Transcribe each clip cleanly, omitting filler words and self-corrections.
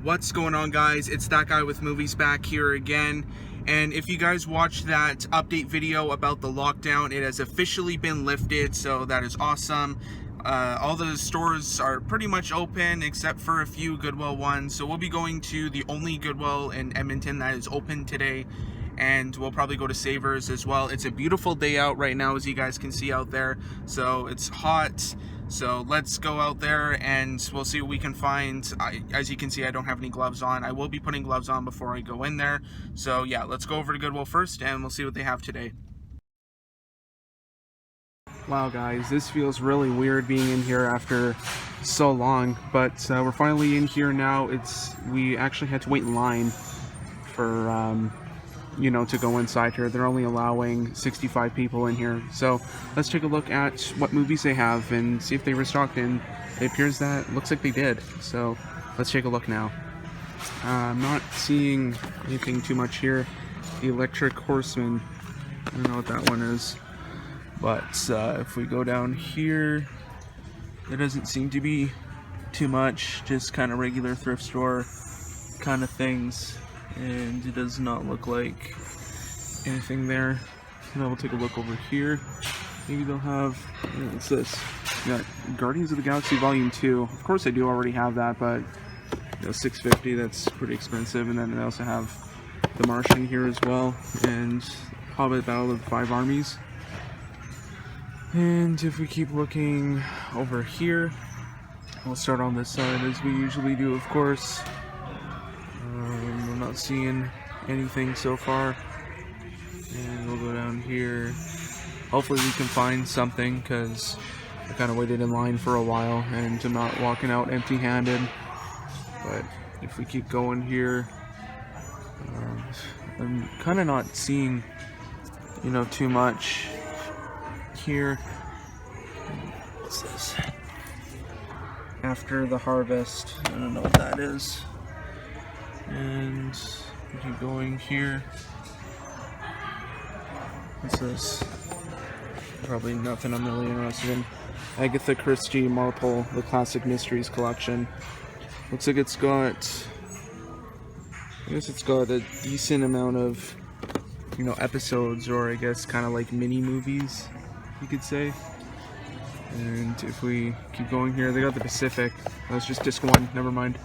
What's going on, guys? It's that guy with movies back here again. And if you guys watched that update video about the lockdown, it has officially been lifted, so that is awesome. All the stores are pretty much open except for a few Goodwill ones, so we'll be going to the only Goodwill in Edmonton that is open today, and we'll probably go to Sabers as well. It's a beautiful day out right now, as you guys can see out there, so it's hot. So let's go out there and we'll see what we can find. As you can see, I don't have any gloves on. I will be putting gloves on before I go in there. So yeah, let's go over to Goodwill first and we'll see what they have today. Wow guys, this feels really weird being in here after so long, but we're finally in here now. We actually had to wait in line for to go inside here. They're only allowing 65 people in here. So let's take a look at what movies they have and see if they restocked, and it appears that looks like they did. So let's take a look now. I'm not seeing anything too much here. The Electric Horseman, I don't know what that one is, but if we go down here, there doesn't seem to be too much, just kind of regular thrift store kind of things. And it does not look like anything there. Now we'll take a look over here. Maybe they'll have, what's this? We got Guardians of the Galaxy Volume 2. Of course I do already have that, but $6.50, that's pretty expensive. And then they also have The Martian here as well, and Hobbit Battle of the Five Armies. And if we keep looking over here, we'll start on this side as we usually do, of course. Not seeing anything so far, and we'll go down here. Hopefully we can find something, because I kind of waited in line for a while and I'm not walking out empty-handed. But if we keep going here, I'm kind of not seeing too much here. What's this? After the Harvest, I don't know what that is. And we keep going here. What's this? Probably nothing I'm really interested in. Agatha Christie Marple, the Classic Mysteries Collection. Looks like it's got, I guess it's got a decent amount of, episodes, or I guess kind of like mini movies, you could say. And if we keep going here, they got the Pacific. That's just disc 1, never mind.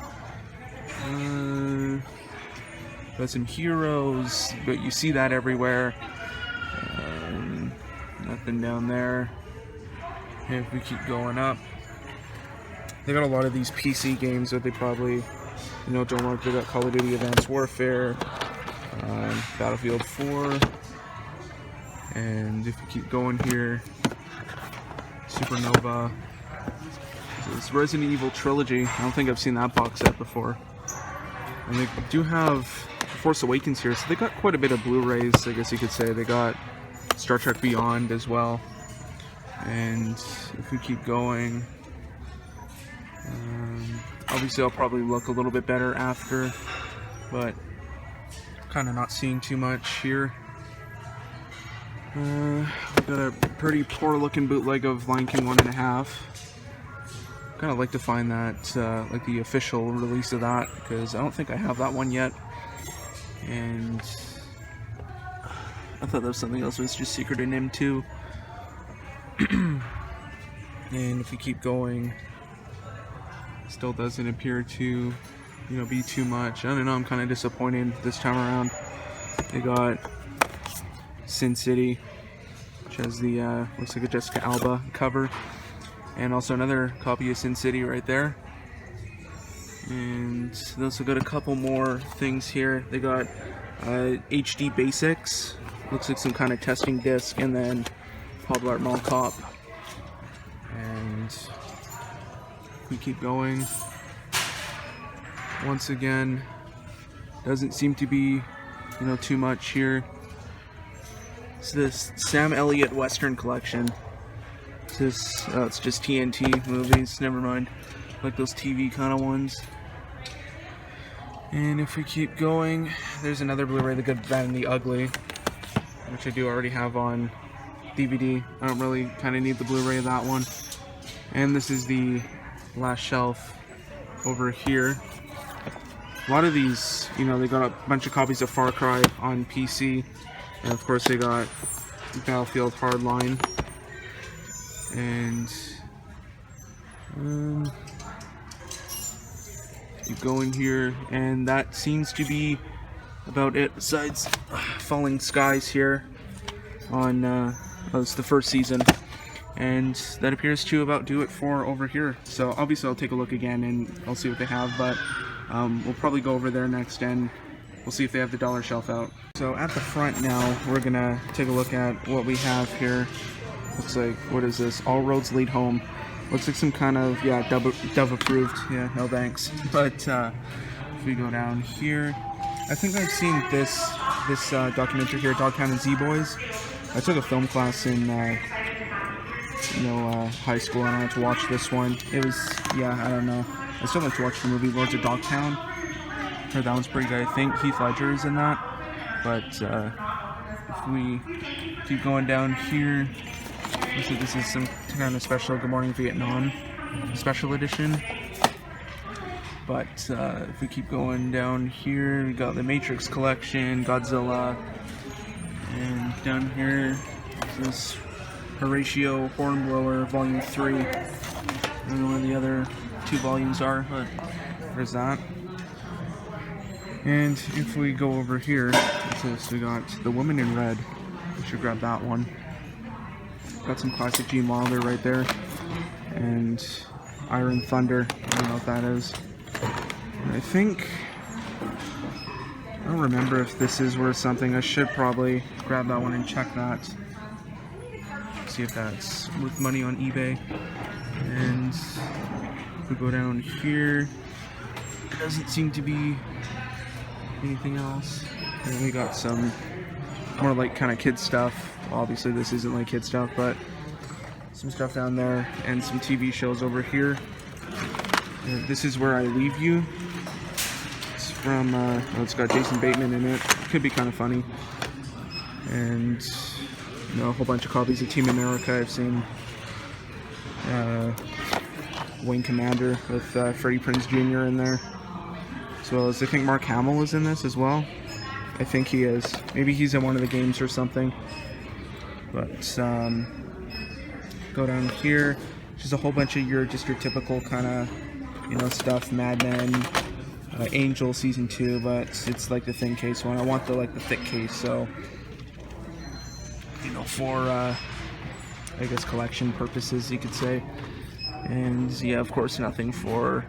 Got some heroes, but you see that everywhere. Nothing down there. And if we keep going up, they got a lot of these PC games that they probably don't like. They got Call of Duty Advanced Warfare, Battlefield 4, and if we keep going here, Supernova. This Resident Evil Trilogy. I don't think I've seen that box set before. And they do have Force Awakens here, so they got quite a bit of Blu-rays, I guess you could say. They got Star Trek Beyond as well. And if we keep going, obviously I'll probably look a little bit better after, but kind of not seeing too much here. We got a pretty poor looking bootleg of Lion King 1.5. Kind of like to find that, like the official release of that, because I don't think I have that one yet. And I thought that was something else. It was just Secret in Him too. And if we keep going, still doesn't appear to, be too much. I don't know. I'm kind of disappointed this time around. They got Sin City, which has the looks like a Jessica Alba cover. And also another copy of Sin City right there. And they also got a couple more things here. They got HD Basics. Looks like some kind of testing disc. And then Pablo Mall Cop. And we keep going. Once again, doesn't seem to be, too much here. It's this Sam Elliott Western Collection. It's just TNT movies, never mind, like those TV kind of ones. And if we keep going, there's another Blu-ray, The Good, Bad, and the Ugly, which I do already have on DVD. I don't really kind of need the Blu-ray of that one. And this is the last shelf over here. A lot of these, you know, they got a bunch of copies of Far Cry on PC, and of course they got Battlefield Hardline, and keep going here, and that seems to be about it, besides Falling Skies here on it's the first season, and that appears to about do it for over here. So obviously I'll take a look again and I'll see what they have, but we'll probably go over there next and we'll see if they have the dollar shelf out. So at the front now, we're gonna take a look at what we have here. Looks like, what is this? All roads lead home. Looks like some kind of, yeah, Dove approved. Yeah, no thanks. But if we go down here, I think I've seen this documentary here, Dogtown and Z-Boys. I took a film class in high school, and I had to watch this one. It was, yeah, I don't know. I still like to watch the movie Lords of Dogtown. Heard that one's pretty good. I think Heath Ledger is in that. But if we keep going down here, looks like this is some kind of special Good Morning Vietnam special edition. But if we keep going down here, we got the Matrix collection, Godzilla, and down here this Horatio Hornblower Volume 3. I don't know where the other 2 volumes are, but there's that. And if we go over here, we got The Woman in Red. We should grab that one. Got some classic Gene Wilder right there. And Iron Thunder. I don't know what that is. And I don't remember if this is worth something. I should probably grab that one and check that. See if that's worth money on eBay. And if we go down here, there doesn't seem to be anything else. And we got some more like kind of kid stuff. Obviously this isn't like kid stuff, but some stuff down there and some TV shows over here. This Is Where I Leave You. It's from, it's got Jason Bateman in it. Could be kind of funny. And a whole bunch of copies of Team America. I've seen Wing Commander with Freddie Prinze Jr. in there, as well as I think Mark Hamill is in this as well. I think he is. Maybe he's in one of the games or something. But go down here. Just a whole bunch of your typical kind of stuff. Mad Men, Angel Season 2, but it's like the thin case one. I want the thick case, so for I guess collection purposes, you could say. And yeah, of course, nothing for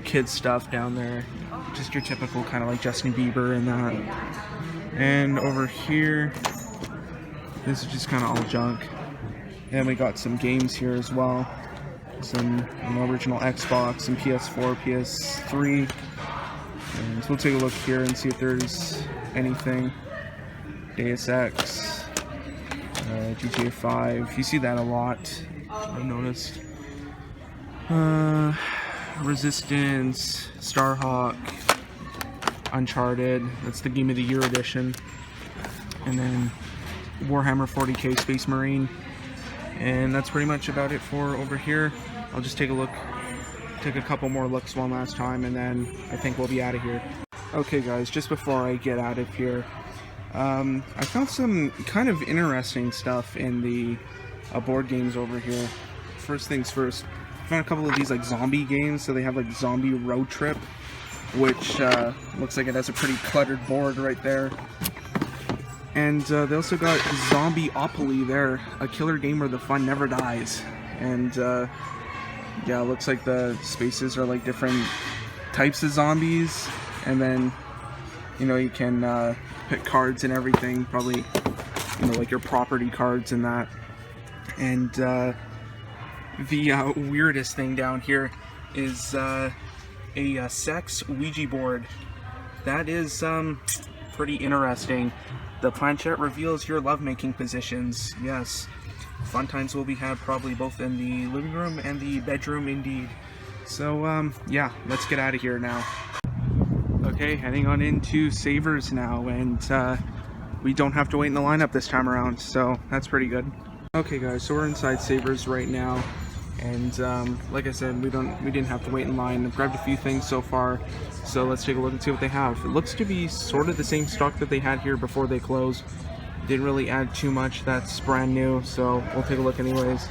kids stuff down there. Just your typical kind of like Justin Bieber and that. And over here, this is just kind of all junk. And we got some games here as well. Some original Xbox and PS4, PS3. And so we'll take a look here and see if there's anything. Deus Ex, GTA 5. You see that a lot, I've noticed. Resistance, Starhawk, Uncharted. That's the Game of the Year edition. And then Warhammer 40k Space Marine. And that's pretty much about it for over here. I'll just take a couple more looks one last time, and then I think we'll be out of here. Okay guys, just before I get out of here, I found some kind of interesting stuff in the board games over here. First things first, I found a couple of these like zombie games. So they have like Zombie Road Trip, which looks like it has a pretty cluttered board right there. And they also got Zombieopoly there, a killer game where the fun never dies. And yeah, it looks like the spaces are like different types of zombies, and then you can pick cards and everything, probably like your property cards and that. And the weirdest thing down here is a sex Ouija board. That is pretty interesting. The planchette reveals your lovemaking positions. Yes, fun times will be had probably both in the living room and the bedroom indeed. So yeah, let's get out of here now. Okay, heading on into Sabers now, and we don't have to wait in the lineup this time around, so that's pretty good. Okay guys, so we're inside Sabers right now, And like I said, we didn't have to wait in line. I've grabbed a few things so far, so let's take a look and see what they have. It looks to be sort of the same stock that they had here before they closed. Didn't really add too much that's brand new, so we'll take a look anyways.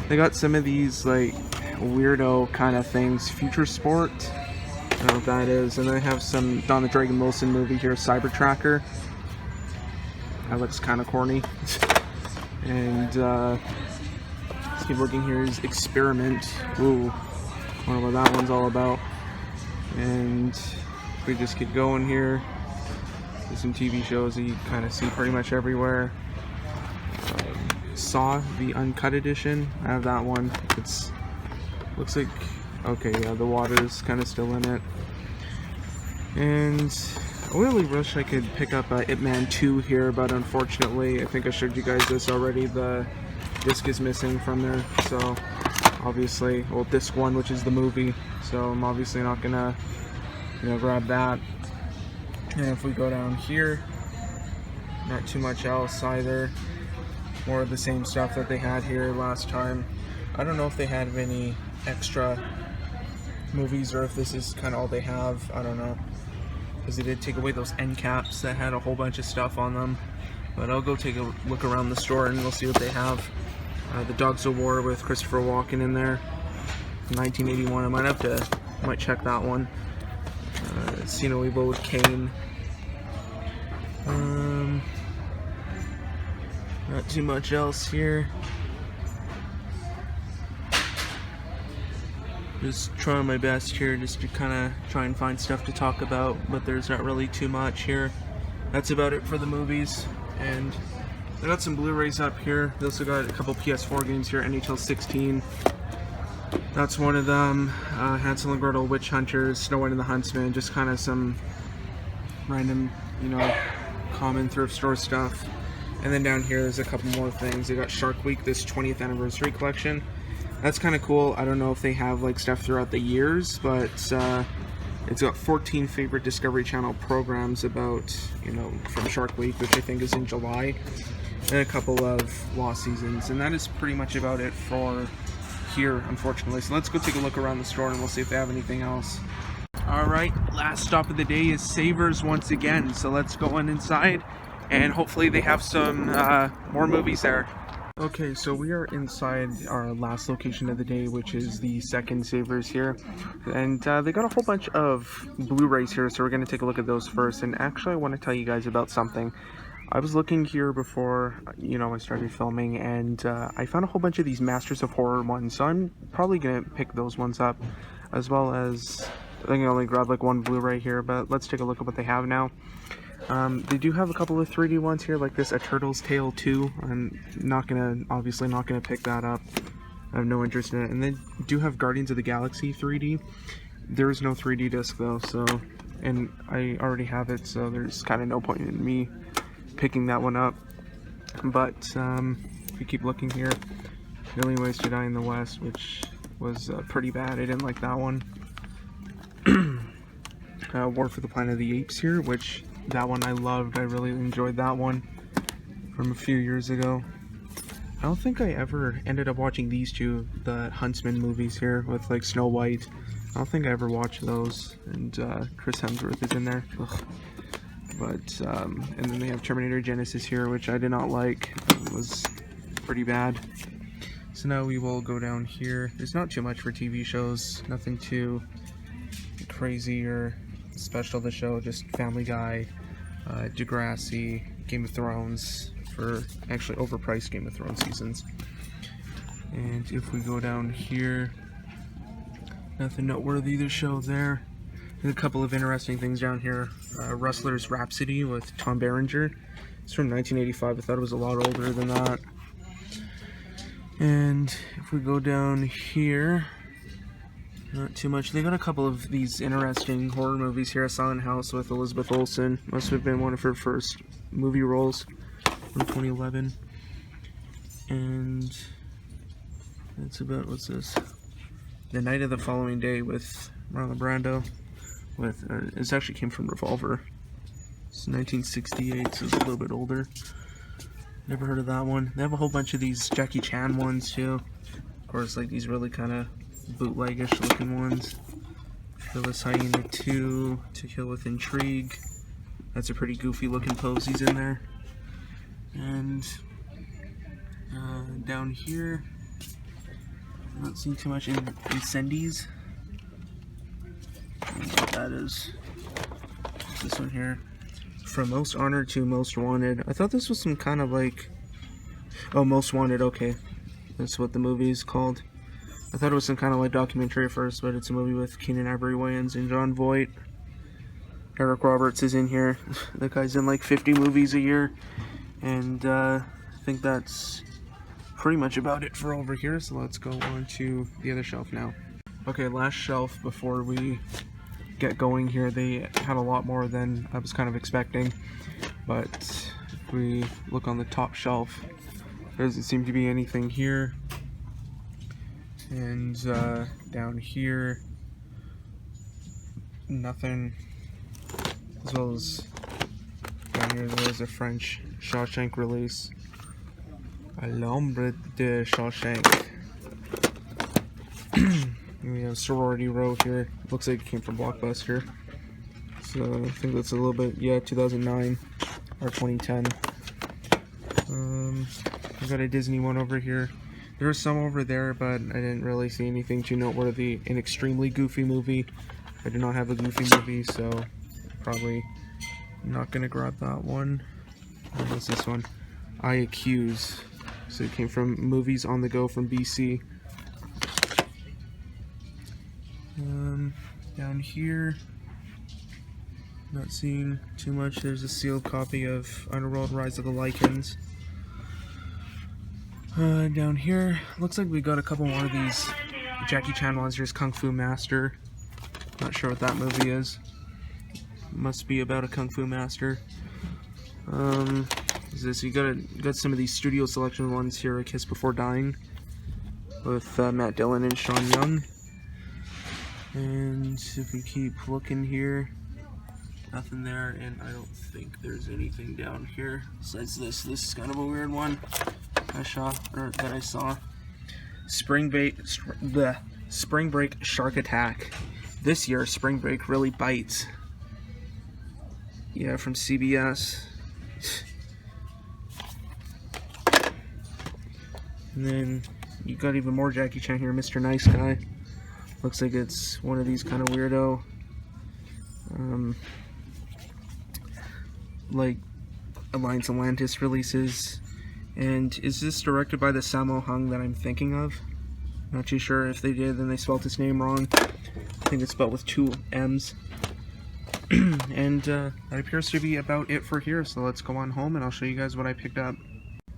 They got some of these like weirdo kind of things. Future Sport, I don't know what that is. And then they have some Don the Dragon Wilson movie here, Cyber Tracker. That looks kind of corny. And let's keep looking here. Is Experiment. Ooh, I don't know what that one's all about. And we just keep going here. There's some TV shows that you kind of see pretty much everywhere. Saw, the uncut edition. I have that one. It's looks like, okay, yeah, the water's kind of still in it. And I really wish I could pick up Ip Man 2 here, but unfortunately, I think I showed you guys this already. The disc is missing from there, so obviously, well, disc 1, which is the movie. So I'm obviously not gonna, grab that. And if we go down here, not too much else either. More of the same stuff that they had here last time. I don't know if they had any extra movies or if this is kind of all they have. I don't know, because they did take away those end caps that had a whole bunch of stuff on them. But I'll go take a look around the store and we'll see what they have. The Dogs of War with Christopher Walken in there, 1981. I might check that one. See No Evil with Kane. Not too much else here. Just trying my best here just to kind of try and find stuff to talk about, but there's not really too much here. That's about it for the movies. And I got some Blu-rays up here. They also got a couple PS4 games here, NHL 16. That's one of them. Hansel and Gretel, Witch Hunters, Snow White and the Huntsman, just kind of some random, common thrift store stuff. And then down here there's a couple more things. They got Shark Week, this 20th anniversary collection. That's kind of cool. I don't know if they have like stuff throughout the years, but it's got 14 favorite Discovery Channel programs about, from Shark Week, which I think is in July, and a couple of Lost seasons. And that is pretty much about it for here, unfortunately. So let's go take a look around the store and we'll see if they have anything else. Alright, last stop of the day is Sabers once again. So let's go on inside and hopefully they have some more movies there. Okay, so we are inside our last location of the day, which is the second Sabers here. And they got a whole bunch of Blu-rays here, so we're going to take a look at those first. And actually, I want to tell you guys about something. I was looking here before, I started filming, and I found a whole bunch of these Masters of Horror ones. So I'm probably going to pick those ones up, as well as, I think I only grabbed like one Blu-ray here, but let's take a look at what they have now. They do have a couple of 3D ones here, like this A Turtle's Tale 2. I'm obviously not gonna pick that up. I have no interest in it. And they do have Guardians of the Galaxy 3D. There is no 3D disc though, and I already have it, so there's kind of no point in me picking that one up. But if you keep looking here, Million Ways to Die in the West, which was pretty bad. I didn't like that one. War for the Planet of the Apes here, which that one I loved. I really enjoyed that one from a few years ago. I don't think I ever ended up watching these two, the Huntsman movies here with like Snow White. I don't think I ever watched those, and Chris Hemsworth is in there. Ugh. But and then they have Terminator Genesis here, which I did not like. It was pretty bad. So now we will go down here. There's not too much for TV shows, nothing too crazy or special to show, just Family Guy, Degrassi, Game of Thrones, for actually overpriced Game of Thrones seasons. And if we go down here, nothing noteworthy to show there. And a couple of interesting things down here. Rustler's Rhapsody with Tom Berenger. It's from 1985. I thought it was a lot older than that. And if we go down here, not too much. They got a couple of these interesting horror movies here. Silent House with Elizabeth Olsen. Must have been one of her first movie roles from 2011. And that's about, what's this? The Night of the Following Day with Marlon Brando. It actually came from Revolver. It's 1968, so it's a little bit older. Never heard of that one. They have a whole bunch of these Jackie Chan ones too. Of course, like these really kind of bootleggish looking ones. Phyllis Hyena 2, To Kill with Intrigue. That's a pretty goofy looking pose he's in there. And down here, I'm not seeing too much in Incendies. What that is. This one here. From Most Honored to Most Wanted. I thought this was some kind of like... Oh, Most Wanted, okay. That's what the movie is called. I thought it was some kind of like documentary at first, but it's a movie with Keenan Ivory Wayans and Jon Voight. Eric Roberts is in here. That guy's in like 50 movies a year. And I think that's pretty much about it for over here. So let's go on to the other shelf now. Okay, last shelf before we get going here. They had a lot more than I was kind of expecting, but if we look on the top shelf, there doesn't seem to be anything here. And down here, nothing. As well as down here, there's a French Shawshank release. L'Ombre de Shawshank. We have Sorority Row here. Looks like it came from Blockbuster. So I think that's a little bit, yeah, 2009 or 2010. I got a Disney one over here. There was some over there, but I didn't really see anything too noteworthy. An extremely goofy movie. I do not have a goofy movie, so probably not gonna grab that one. What's this one? I Accuse. So it came from Movies on the Go from BC. Down here, not seeing too much. There's a sealed copy of Underworld: Rise of the Lycans. Down here, looks like we got a couple more of these Jackie Chan ones. Here's Kung Fu Master. Not sure what that movie is. Must be about a Kung Fu Master. Is this? You got some of these studio selection ones here. A Kiss Before Dying with Matt Dillon and Sean Young. And if we keep looking here, nothing there, and I don't think there's anything down here besides this. This is kind of a weird one that I saw. Spring Break Shark Attack. This year, Spring Break really bites. Yeah, from CBS. And then you got even more Jackie Chan here, Mr. Nice Guy. Looks like it's one of these kind of weirdo, like Alliance Atlantis releases. And is this directed by the Sammo Hung that I'm thinking of? Not too sure. If they did, then they spelled his name wrong. I think it's spelled with 2 M's. And that appears to be about it for here. So let's go on home and I'll show you guys what I picked up.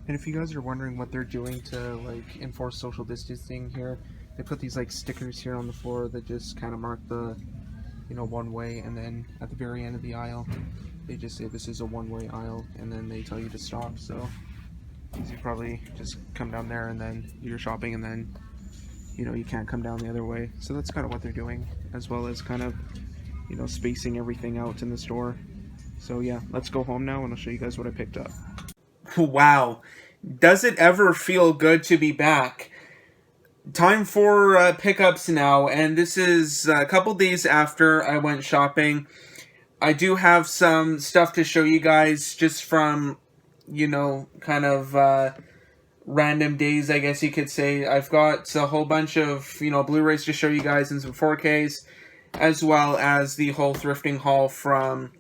And if you guys are wondering what they're doing to like enforce social distancing here, they put these like stickers here on the floor that just kind of mark the, you know, one way, and then at the very end of the aisle, they just say this is a one-way aisle, and then they tell you to stop. So you probably just come down there and then do your shopping, and then, you know, you can't come down the other way. So that's kind of what they're doing, as well as kind of, you know, spacing everything out in the store. So yeah, let's go home now and I'll show you guys what I picked up. Wow, does it ever feel good to be back? Time for pickups now, and this is a couple days after I went shopping. I do have some stuff to show you guys just from, you know, kind of random days, I guess you could say. I've got a whole bunch of, you know, Blu-rays to show you guys and some 4Ks, as well as the whole thrifting haul from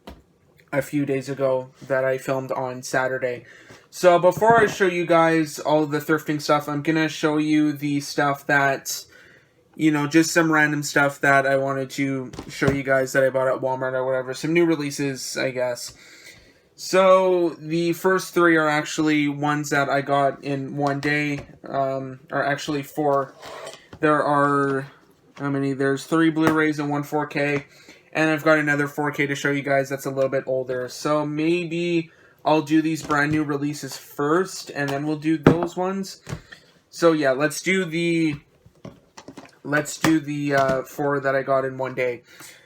a few days ago that I filmed on Saturday. So before I show you guys all of the thrifting stuff, I'm going to show you the stuff that, you know, just some random stuff that I wanted to show you guys that I bought at Walmart or whatever. Some new releases, I guess. So the first 3 are actually ones that I got in one day, or actually 4. There are, how many? There's 3 Blu-rays and 1 4K. And I've got another 4K to show you guys that's a little bit older. So maybe I'll do these brand new releases first, and then we'll do those ones. So yeah, let's do the 4 that I got in one day.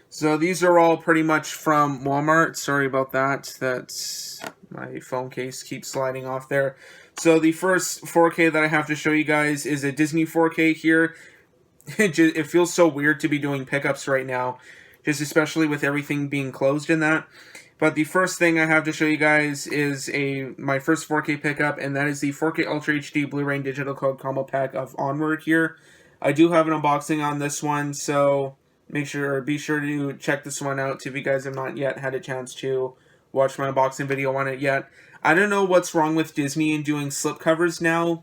So these are all pretty much from Walmart. Sorry about that. That's my phone case keeps sliding off there. So the first 4K that I have to show you guys is a Disney 4K here. It feels so weird to be doing pickups right now, just especially with everything being closed in that. But the first thing I have to show you guys is my first 4K pickup, and that is the 4K Ultra HD Blu-ray and Digital Code combo pack of Onward here. I do have an unboxing on this one, so be sure to check this one out if you guys have not yet had a chance to watch my unboxing video on it yet. I don't know what's wrong with Disney in doing slipcovers now,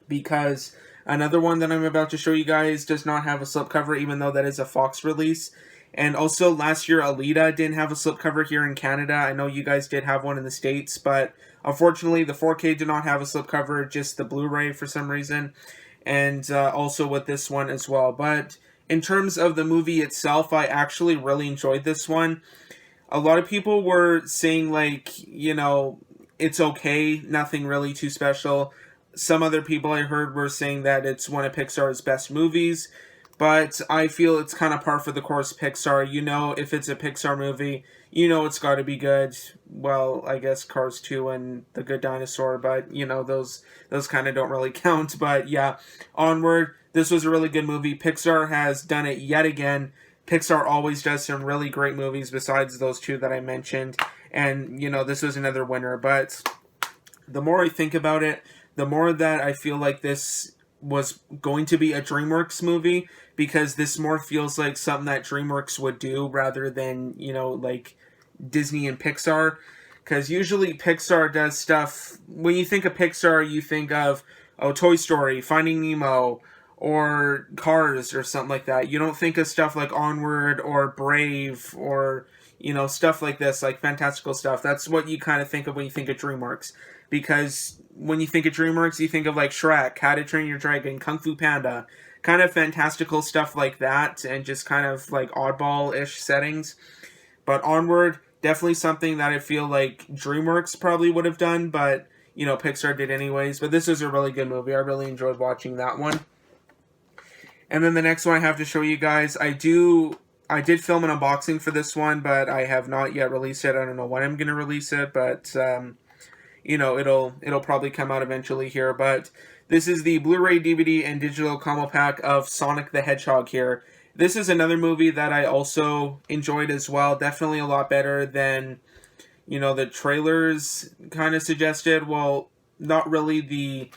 because another one that I'm about to show you guys does not have a slipcover, even though that is a Fox release. And also, last year, Alita didn't have a slipcover here in Canada. I know you guys did have one in the States, but unfortunately, the 4K did not have a slipcover, just the Blu-ray for some reason. And also with this one as well. But in terms of the movie itself, I actually really enjoyed this one. A lot of people were saying, like, you know, it's okay, nothing really too special. Some other people I heard were saying that it's one of Pixar's best movies, but I feel it's kind of par for the course Pixar. You know, if it's a Pixar movie, you know it's got to be good. Well, I guess Cars 2 and The Good Dinosaur, but, you know, those kind of don't really count. But, yeah, Onward, this was a really good movie. Pixar has done it yet again. Pixar always does some really great movies besides those two that I mentioned. And, you know, this was another winner. But the more I think about it, the more that I feel like this was going to be a DreamWorks movie, because this more feels like something that DreamWorks would do rather than, you know, like Disney and Pixar. Because usually Pixar does stuff, when you think of Pixar, you think of, oh, Toy Story, Finding Nemo, or Cars, or something like that. You don't think of stuff like Onward, or Brave, or, you know, stuff like this, like fantastical stuff. That's what you kind of think of when you think of DreamWorks. Because when you think of DreamWorks, you think of like Shrek, How to Train Your Dragon, Kung Fu Panda, kind of fantastical stuff like that, and just kind of like oddball-ish settings. But Onward, definitely something that I feel like DreamWorks probably would have done, but, you know, Pixar did anyways. But this is a really good movie. I really enjoyed watching that one. And then the next one I have to show you guys, I did film an unboxing for this one, but I have not yet released it. I don't know when I'm going to release it, but you know, it'll probably come out eventually here. But this is the Blu-ray, DVD, and digital combo pack of Sonic the Hedgehog here. This is another movie that I also enjoyed as well. Definitely a lot better than, you know, the trailers kind of suggested. Well, not really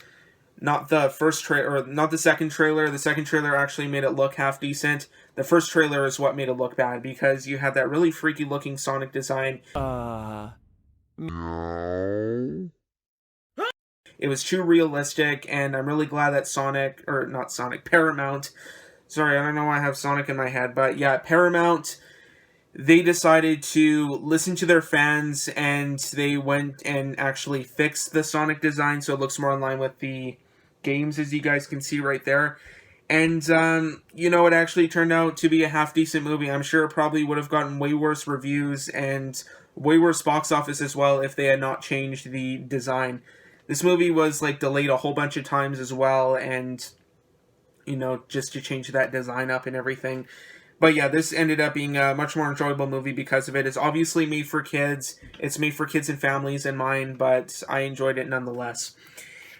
not the first trailer, or not the second trailer. The second trailer actually made it look half decent. The first trailer is what made it look bad, because you had that really freaky looking Sonic design. No. It was too realistic, and I'm really glad that Paramount. Sorry, I don't know why I have Sonic in my head, but yeah, Paramount, they decided to listen to their fans, and they went and actually fixed the Sonic design so it looks more in line with the games, as you guys can see right there. And, you know, it actually turned out to be a half-decent movie. I'm sure it probably would have gotten way worse reviews and way worse box office as well if they had not changed the design. This movie was, like, delayed a whole bunch of times as well, and, you know, just to change that design up and everything. But yeah, this ended up being a much more enjoyable movie because of it. It's obviously made for kids. It's made for kids and families in mind, but I enjoyed it nonetheless.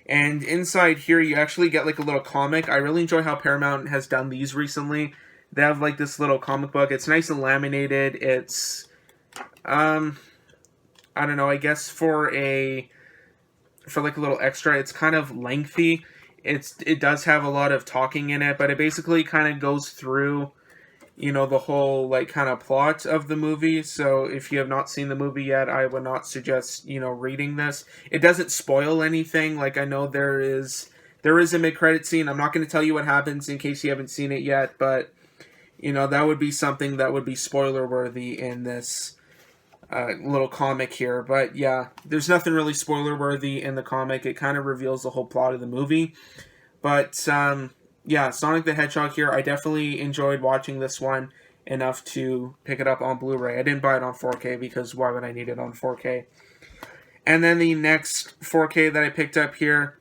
And inside here, you actually get like a little comic. I really enjoy how Paramount has done these recently. They have like this little comic book. It's nice and laminated. It's, I don't know, I guess for like a little extra, it's kind of lengthy. It does have a lot of talking in it, but it basically kind of goes through, you know, the whole, like, kind of plot of the movie. So if you have not seen the movie yet, I would not suggest, you know, reading this. It doesn't spoil anything. Like, I know there is a mid-credit scene. I'm not going to tell you what happens in case you haven't seen it yet, but, you know, that would be something that would be spoiler-worthy in this little comic here. But, yeah, there's nothing really spoiler-worthy in the comic. It kind of reveals the whole plot of the movie. But, yeah, Sonic the Hedgehog here, I definitely enjoyed watching this one enough to pick it up on Blu-ray. I didn't buy it on 4K because why would I need it on 4K? And then the next 4K that I picked up here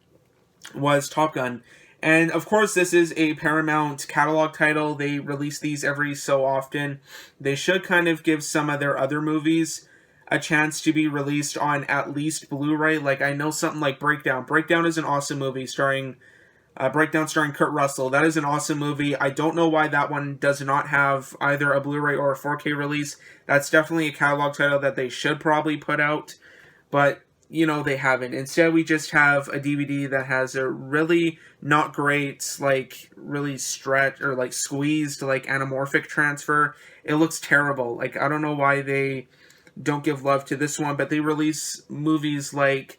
was Top Gun. And of course this is a Paramount catalog title. They release these every so often. They should kind of give some of their other movies a chance to be released on at least Blu-ray. Like, I know something like Breakdown. Breakdown is an awesome movie starring Breakdown starring Kurt Russell. That is an awesome movie. I don't know why that one does not have either a Blu-ray or a 4K release. That's definitely a catalog title that they should probably put out, but you know, they haven't. Instead, we just have a DVD that has a really not great, like, really stretched or like squeezed, like, anamorphic transfer. It looks terrible. Like, I don't know why they don't give love to this one, but they release movies like,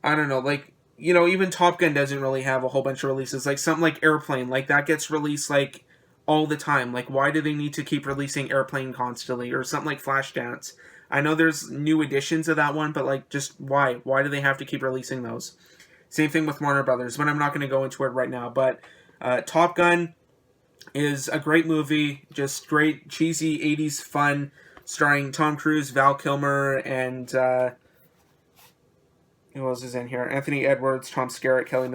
I don't know, like, you know, even Top Gun doesn't really have a whole bunch of releases. Like, something like Airplane, like, that gets released, like, all the time. Like, why do they need to keep releasing Airplane constantly? Or something like Flashdance. I know there's new editions of that one, but, like, just why? Why do they have to keep releasing those? Same thing with Warner Brothers, but I'm not going to go into it right now. But Top Gun is a great movie, just great, cheesy 80s fun, starring Tom Cruise, Val Kilmer, and who else is in here? Anthony Edwards, Tom Skerritt, Kelly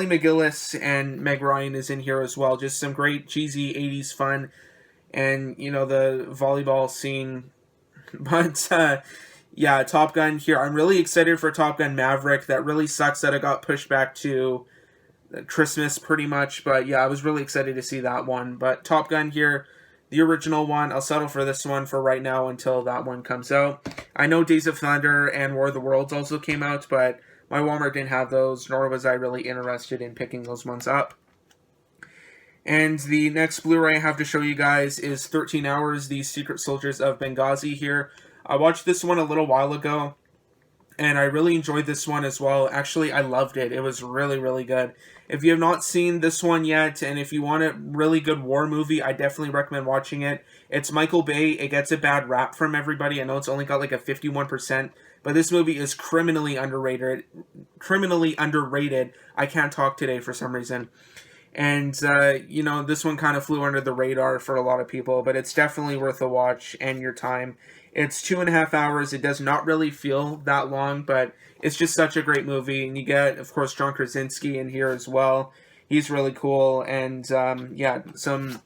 McGillis, and Meg Ryan is in here as well. Just some great cheesy 80s fun, and you know, the volleyball scene. But yeah, Top Gun here. I'm really excited for Top Gun Maverick. That really sucks that it got pushed back to Christmas pretty much, but yeah, I was really excited to see that one. But Top Gun here, the original one, I'll settle for this one for right now until that one comes out. I know Days of Thunder and War of the Worlds also came out, but my Walmart didn't have those, nor was I really interested in picking those ones up. And the next Blu-ray I have to show you guys is 13 Hours, The Secret Soldiers of Benghazi here. I watched this one a little while ago, and I really enjoyed this one as well. Actually, I loved it. It was really, really good. If you have not seen this one yet, and if you want a really good war movie, I definitely recommend watching it. It's Michael Bay. It gets a bad rap from everybody. I know it's only got like a 51%, but this movie is criminally underrated. I can't talk today for some reason. And, you know, this one kind of flew under the radar for a lot of people, but it's definitely worth a watch and your time. It's 2.5 hours. It does not really feel that long, but it's just such a great movie. And you get, of course, John Krasinski in here as well. He's really cool. And, yeah, some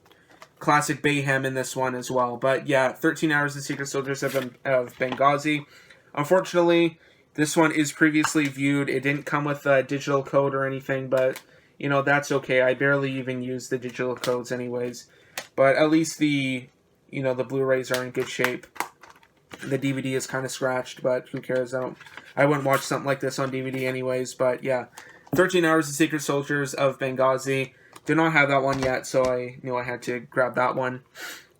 classic Bayhem in this one as well. But, yeah, 13 Hours, The Secret Soldiers of Benghazi. Unfortunately, this one is previously viewed. It didn't come with a digital code or anything, but, you know, that's okay. I barely even use the digital codes anyways. But at least the, you know, the Blu-rays are in good shape. The DVD is kind of scratched, but who cares? I wouldn't watch something like this on DVD anyways. But yeah, 13 Hours, The Secret Soldiers of Benghazi. Did not have that one yet, so I knew I had to grab that one.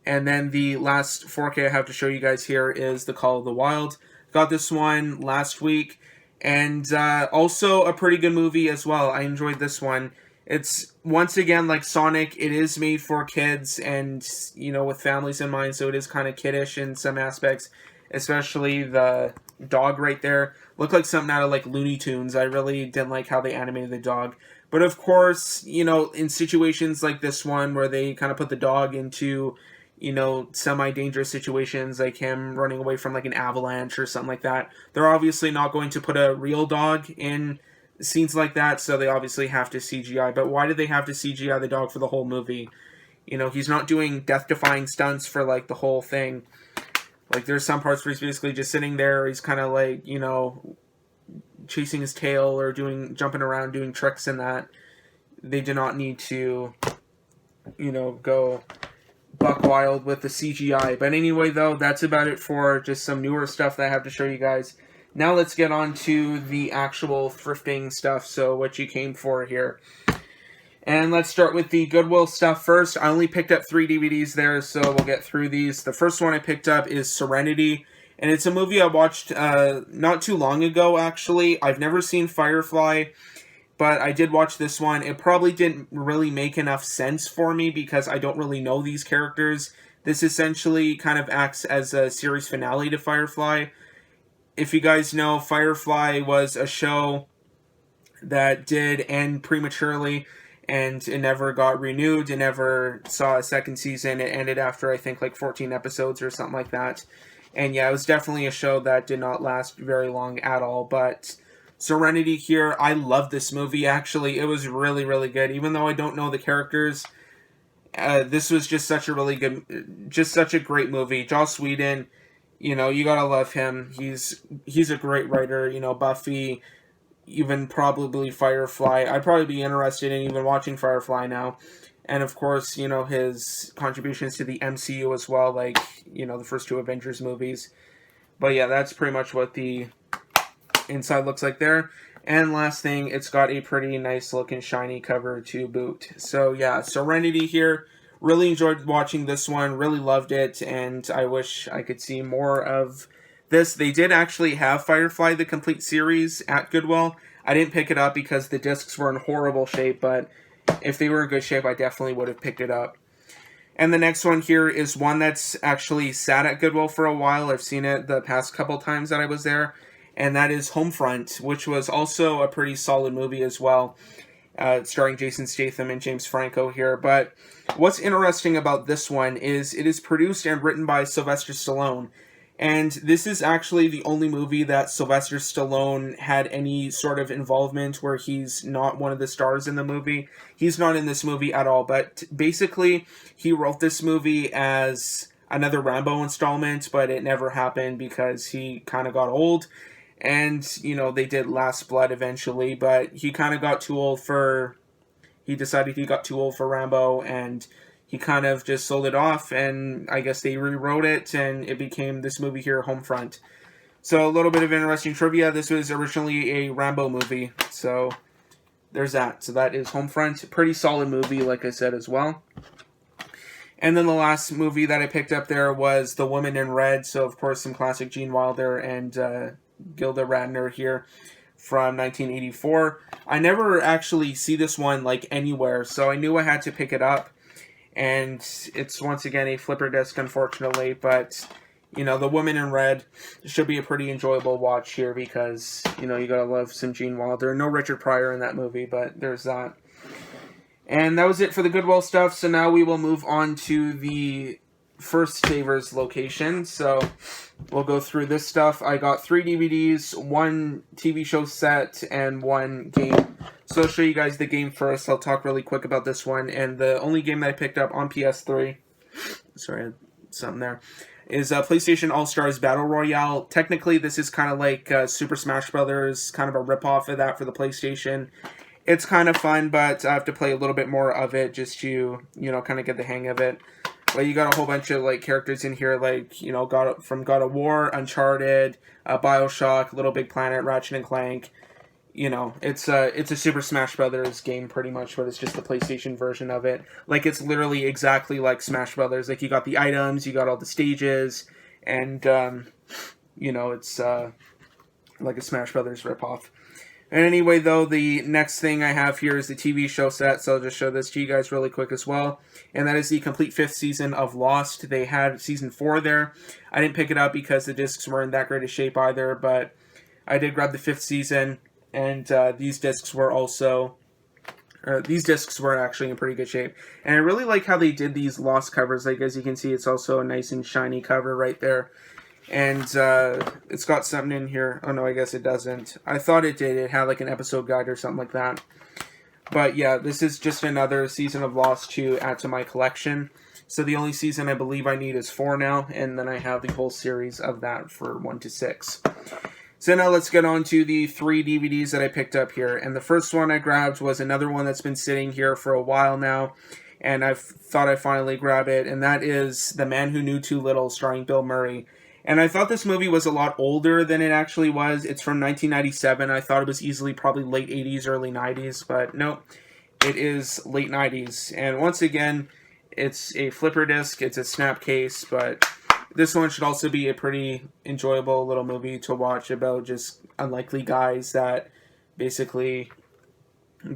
And then the last 4K I have to show you guys here is The Call of the Wild. Got this one last week, and also a pretty good movie as well. I enjoyed this one. It's, once again, like Sonic, it is made for kids and, you know, with families in mind, so it is kind of kiddish in some aspects, especially the dog right there. Looked like something out of, like, Looney Tunes. I really didn't like how they animated the dog. But, of course, you know, in situations like this one where they kind of put the dog into, you know, semi-dangerous situations, like him running away from, like, an avalanche or something like that, they're obviously not going to put a real dog in scenes like that, so they obviously have to CGI. But why do they have to CGI the dog for the whole movie? You know, he's not doing death-defying stunts for, like, the whole thing. Like, there's some parts where he's basically just sitting there, he's kind of, like, you know, chasing his tail or jumping around, doing tricks and that. They do not need to, you know, go buck wild with the CGI. But anyway, though, that's about it for just some newer stuff that I have to show you guys. Now let's get on to the actual thrifting stuff, so what you came for here. And let's start with the Goodwill stuff first. I only picked up 3 DVDs there, so we'll get through these. The first one I picked up is Serenity, and it's a movie I watched not too long ago, actually. I've never seen Firefly, but I did watch this one. It probably didn't really make enough sense for me because I don't really know these characters. This essentially kind of acts as a series finale to Firefly. If you guys know, Firefly was a show that did end prematurely, and it never got renewed. It never saw a second season. It ended after, I think, like 14 episodes or something like that. And yeah, it was definitely a show that did not last very long at all. But Serenity here, I love this movie, actually. It was really, really good. Even though I don't know the characters, this was just such a really good, just such a great movie. Joss Whedon, You know, you gotta love him. He's a great writer. You know, Buffy, even probably Firefly. I'd probably be interested in even watching Firefly now. And of course, you know, his contributions to the MCU as well, like, you know, the first two Avengers movies. But yeah, that's pretty much what the inside looks like there. And last thing, it's got a pretty nice looking shiny cover to boot. So yeah, Serenity here. Really enjoyed watching this one, really loved it, and I wish I could see more of this. They did actually have Firefly, the complete series, at Goodwill. I didn't pick it up because the discs were in horrible shape, but if they were in good shape, I definitely would have picked it up. And the next one here is one that's actually sat at Goodwill for a while. I've seen it the past couple times that I was there, and that is Homefront, which was also a pretty solid movie as well, starring Jason Statham and James Franco here. But what's interesting about this one is it is produced and written by Sylvester Stallone. And this is actually the only movie that Sylvester Stallone had any sort of involvement where he's not one of the stars in the movie. He's not in this movie at all. But basically, he wrote this movie as another Rambo installment, but it never happened because he kind of got old. And, you know, they did Last Blood eventually, but he kind of got too old for... He decided he got too old for Rambo, and he kind of just sold it off, and I guess they rewrote it, and it became this movie here, Homefront. So a little bit of interesting trivia. This was originally a Rambo movie, so there's that. So that is Homefront. Pretty solid movie, like I said, as well. And then the last movie that I picked up there was The Woman in Red. So, of course, some classic Gene Wilder and Gilda Radner here from 1984. I never actually see this one, like, anywhere, so I knew I had to pick it up. And it's, once again, a flipper disc, unfortunately, but, you know, The Woman in Red should be a pretty enjoyable watch here because, you know, you gotta love some Gene Wilder. No Richard Pryor in that movie, but there's that. And that was it for the Goodwill stuff, so now we will move on to the first Sabers location. So we'll go through this stuff. I got 3 DVDs, 1 TV show set, and 1 game. So I'll show you guys the game first. I'll talk really quick about this one. And the only game that I picked up on PS3, sorry, I had something there, is PlayStation All-Stars Battle Royale. Technically, this is kind of like Super Smash Brothers, kind of a rip-off of that for the PlayStation. It's kind of fun, but I have to play a little bit more of it just to, you know, kind of get the hang of it. But you got a whole bunch of, like, characters in here, like, you know, from God of War, Uncharted, BioShock, Little Big Planet, Ratchet and Clank. You know, it's a Super Smash Brothers game pretty much, but it's just the PlayStation version of it. Like, it's literally exactly like Smash Brothers. Like, you got the items, you got all the stages, and, you know, it's like a Smash Brothers ripoff. And anyway, though, the next thing I have here is the TV show set, so I'll just show this to you guys really quick as well. And that is the complete 5th season of Lost. They had season 4 there. I didn't pick it up because the discs weren't in that great a shape either, but I did grab the 5th season, and these discs were actually in pretty good shape. And I really like how they did these Lost covers. Like, as you can see, it's also a nice and shiny cover right there. And it's got something in here. Oh, no, I guess it doesn't. I thought it did. It had like an episode guide or something like that. But yeah, this is just another season of Lost to add to my collection. So the only season I believe I need is 4 now. And then I have the whole series of that for 1 to 6. So now let's get on to the 3 DVDs that I picked up here. And the first one I grabbed was another one that's been sitting here for a while now. And I thought I'd finally grab it. And that is The Man Who Knew Too Little, starring Bill Murray. And I thought this movie was a lot older than it actually was. It's from 1997. I thought it was easily probably late 80s, early 90s. But no, it is late 90s. And once again, it's a flipper disc. It's a snap case. But this one should also be a pretty enjoyable little movie to watch about just unlikely guys that basically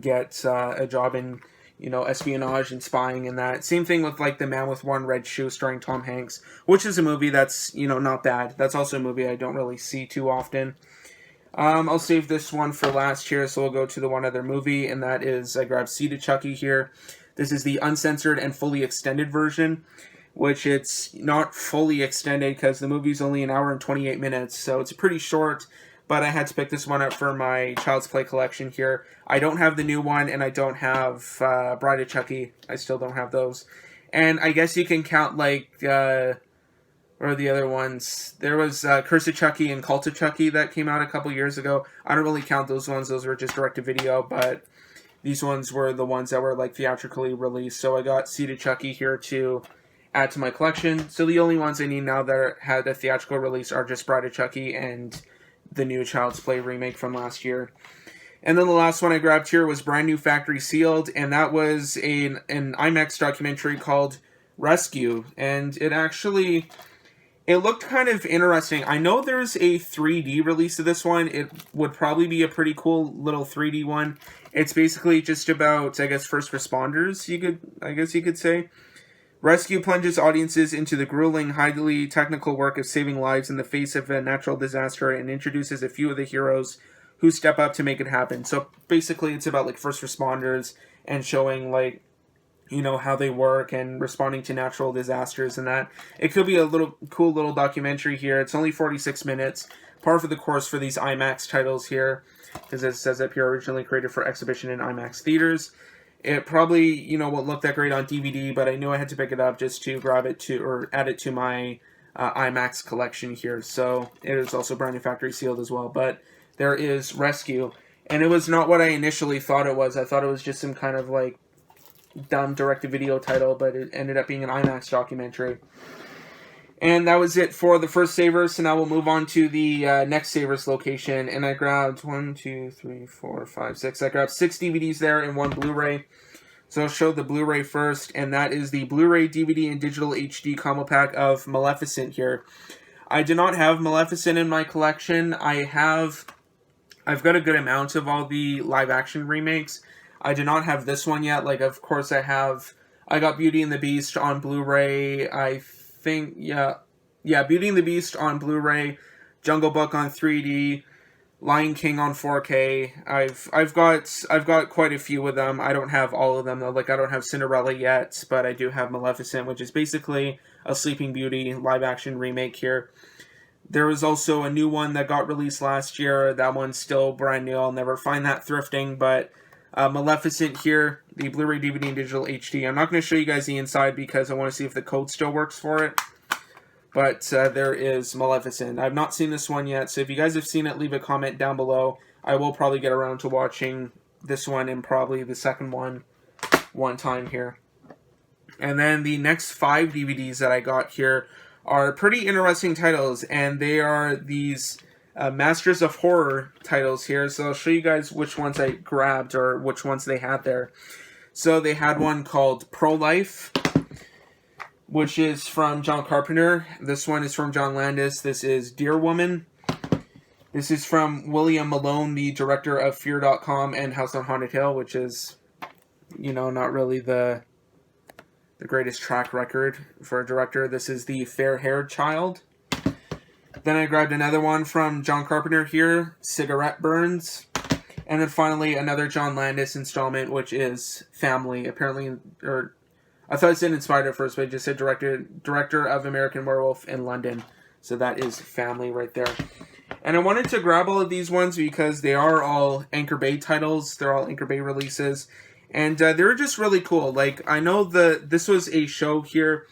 get a job in, you know, espionage and spying and that. Same thing with, like, The Man with One Red Shoe starring Tom Hanks, which is a movie that's, you know, not bad. That's also a movie I don't really see too often. I'll save this one for last here, so we'll go to the one other movie, and that is, I grabbed Seed of Chucky here. This is the uncensored and fully extended version, which it's not fully extended because the movie's only 1 hour and 28 minutes, so it's pretty short. But I had to pick this one up for my Child's Play collection here. I don't have the new one, and I don't have Bride of Chucky. I still don't have those. And I guess you can count, like, what What are the other ones? There was Curse of Chucky and Cult of Chucky that came out a couple years ago. I don't really count those ones. Those were just direct-to-video, but these ones were the ones that were like theatrically released. So I got Seed of Chucky here to add to my collection. So the only ones I need now that had a theatrical release are just Bride of Chucky and the new Child's Play remake from last year. And then the last one I grabbed here was brand new factory sealed, and that was an IMAX documentary called Rescue. And it looked kind of interesting. I know there's a 3D release of this one. It would probably be a pretty cool little 3D one. It's basically just about, I guess, first responders, you could say. Rescue plunges audiences into the grueling, highly technical work of saving lives in the face of a natural disaster and introduces a few of the heroes who step up to make it happen. So basically it's about like first responders and showing like, you know, how they work and responding to natural disasters and that. It could be a cool little documentary here. It's only 46 minutes. Par for the course for these IMAX titles here, because it says up here, originally created for exhibition in IMAX theaters. It probably, you know, won't look that great on DVD, but I knew I had to pick it up just to grab it to, or add it to my IMAX collection here. So it is also brand new factory sealed as well. But there is Rescue. And it was not what I initially thought it was. I thought it was just some kind of like dumb direct-to-video title, but it ended up being an IMAX documentary. And that was it for the first Sabers, so now we'll move on to the next Sabers location. And I grabbed 1, 2, 3, 4, 5, 6. I grabbed 6 DVDs there and 1 Blu-ray. So I'll show the Blu-ray first, and that is the Blu-ray DVD and digital HD combo pack of Maleficent here. I do not have Maleficent in my collection. I've got a good amount of all the live-action remakes. I do not have this one yet. Like, of course, I got Beauty and the Beast on Blu-ray. I think, yeah, Beauty and the Beast on Blu-ray, Jungle Book on 3D, Lion King on 4K. I've got quite a few of them. I don't have all of them though. Like, I don't have Cinderella yet, but I do have Maleficent, which is basically a Sleeping Beauty live-action remake here. There was also a new one that got released last year. That one's still brand new. I'll never find that thrifting, but Maleficent here, the Blu-ray DVD and digital HD. I'm not going to show you guys the inside because I want to see if the code still works for it. But there is Maleficent. I've not seen this one yet, so if you guys have seen it, leave a comment down below. I will probably get around to watching this one and probably the second one time here. And then the next 5 DVDs that I got here are pretty interesting titles, and they are these Masters of Horror titles here. So I'll show you guys which ones I grabbed or which ones they had there. So they had one called Pro-Life, which is from John Carpenter. This one is from John Landis. This is Dear Woman. This is from William Malone, the director of Fear.com and House on Haunted Hill, which is, you know, not really the greatest track record for a director. This is The Fair-Haired Child. Then I grabbed another one from John Carpenter here, Cigarette Burns. And then finally another John Landis installment, which is Family. Apparently, or I thought it said inspired at first, but it just said director of American Werewolf in London. So that is Family right there. And I wanted to grab all of these ones because they are all Anchor Bay titles. They're all Anchor Bay releases. And they were just really cool. Like, I know this was a show here.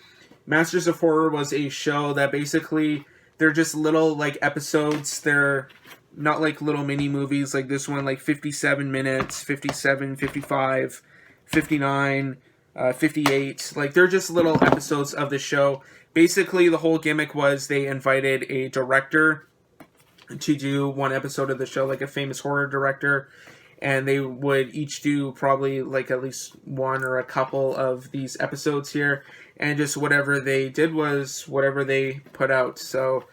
Masters of Horror was a show that basically, they're just little, like, episodes. They're not like little mini movies like this one, like 57 minutes, 57, 55, 59, 58. Like, they're just little episodes of the show. Basically, the whole gimmick was they invited a director to do one episode of the show, like a famous horror director. And they would each do probably like at least one or a couple of these episodes here. And just whatever they did was whatever they put out. So,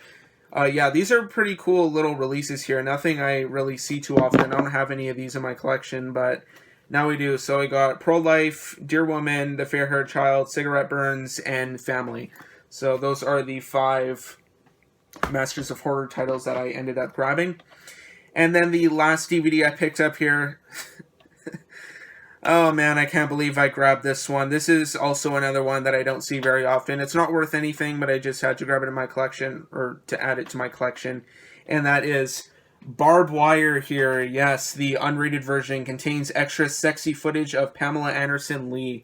yeah, these are pretty cool little releases here. Nothing I really see too often. I don't have any of these in my collection, but now we do. So we got Pro-Life, Dear Woman, The Fair-Haired Child, Cigarette Burns, and Family. So those are the 5 Masters of Horror titles that I ended up grabbing. And then the last DVD I picked up here. Oh man, I can't believe I grabbed this one. This is also another one that I don't see very often. It's not worth anything, but I just had to grab it in my collection, or to add it to my collection. And that is Barbed Wire here. Yes, the unrated version contains extra sexy footage of Pamela Anderson Lee.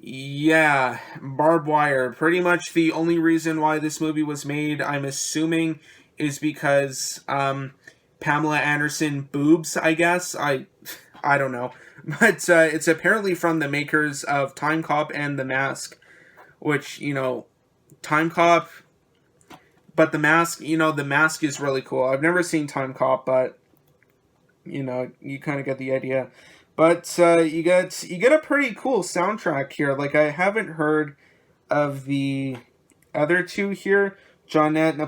Yeah, Barbed Wire. Pretty much the only reason why this movie was made, I'm assuming, is because Pamela Anderson boobs, I guess. I don't know. But it's apparently from the makers of Time Cop and The Mask, which, Time Cop, but The Mask, The Mask is really cool. I've never seen Time Cop, but, you kind of get the idea. But you get a pretty cool soundtrack here. Like, I haven't heard of the other two here, Johnette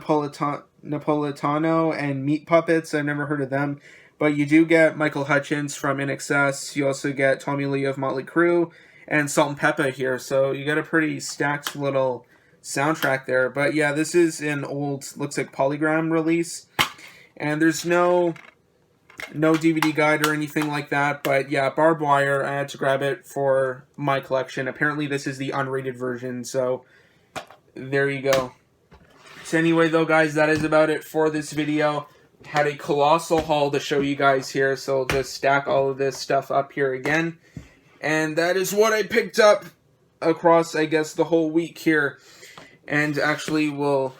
Napolitano and Meat Puppets. I've never heard of them. But you do get Michael Hutchence from INXS. You also get Tommy Lee of Motley Crue and Salt and Peppa here. So you get a pretty stacked little soundtrack there. But yeah, this is an old, looks like Polygram release. And there's no DVD guide or anything like that, but yeah, Barbed Wire, I had to grab it for my collection. Apparently this is the unrated version, so there you go. So anyway though, guys, that is about it for this video. Had a colossal haul to show you guys here, so I'll just stack all of this stuff up here again. And that is what I picked up across, I guess, the whole week here. And actually, I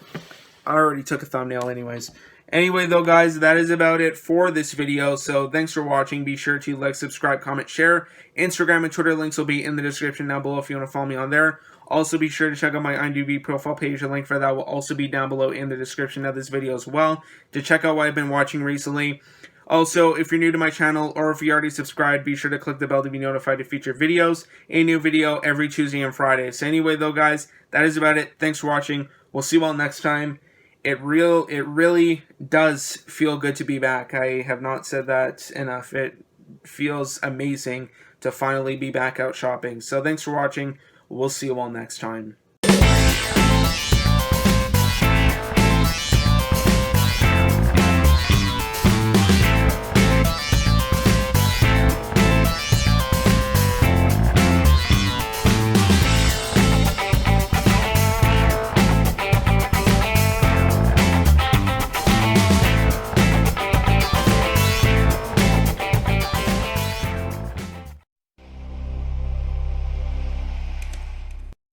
already took a thumbnail anyways. Anyway, though, guys, that is about it for this video. So, thanks for watching. Be sure to like, subscribe, comment, share. Instagram and Twitter links will be in the description down below if you want to follow me on there. Also, be sure to check out my IMDb profile page. The link for that will also be down below in the description of this video as well, to check out what I've been watching recently. Also, if you're new to my channel, or if you already subscribed, be sure to click the bell to be notified of future videos. A new video every Tuesday and Friday. So anyway, though, guys, that is about it. Thanks for watching. We'll see you all next time. It really does feel good to be back. I have not said that enough. It feels amazing to finally be back out shopping. So thanks for watching. We'll see you all next time.